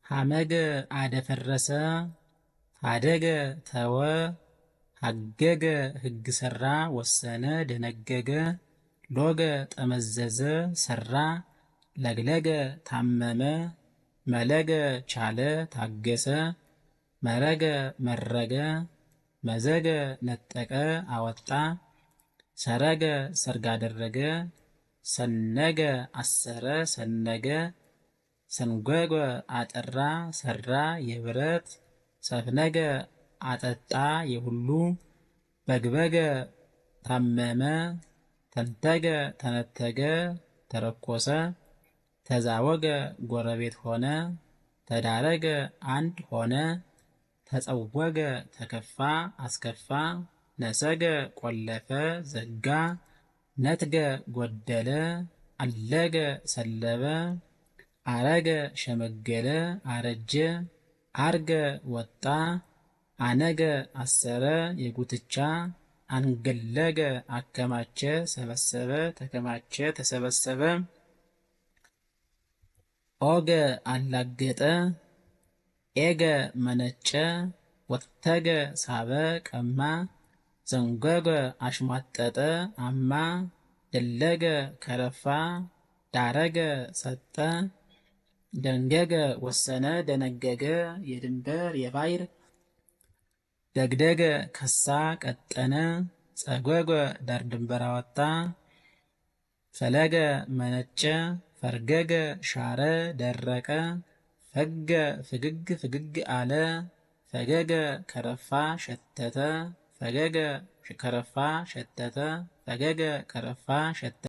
ሐመገ አደፈረሰ ሀደገ ተወ ሀገገ ሕግ ሠራ ወሰነ ደነገገ ሎገ ጠመዘዘ ሠራ ለግለገ ታመመ መለገ ቻለ ታገሰ መረገ መረገ መዘገ ነጠቀ አወጣ ሰረገ ሰርግ አደረገ ሰነገ አሰረ ሰነገ ሰንጎገ አጠራ ሰራ የብረት ሰፍነገ አጠጣ የሁሉ በግበገ ታመመ ተንተገ ተነተገ ተረኮሰ ተዛወገ ጎረቤት ሆነ ተዳረገ አንድ ሆነ ተጸወገ ተከፋ አስከፋ ነሰገ ቆለፈ ዘጋ ነትገ ጎደለ አለገ ሰለበ አረገ ሸመገለ አረጀ አርገ ወጣ አነገ አሰረ የጉትቻ አንገለገ አከማቸ ሰበሰበ ተከማቸ ተሰበሰበ ኦገ አላገጠ ኤገ መነጨ ወተገ ሳበ ቀማ ዘንገገ አሽሟጠጠ አማ ደለገ ከረፋ ዳረገ ሰጠ ደንገገ ወሰነ ደነገገ የድንበር የባይር ደግደገ ከሳ ቀጠነ ጸጎገ ዳር ድንበር አወጣ ፈለገ መነጨ ፈርገገ ሻረ ደረቀ ፈገ ፍግግ ፍግግ አለ ፈገገ ከረፋ ሸተተ ፈገገ ከረፋ ሸተተ ፈገገ ከረፋ ሸተተ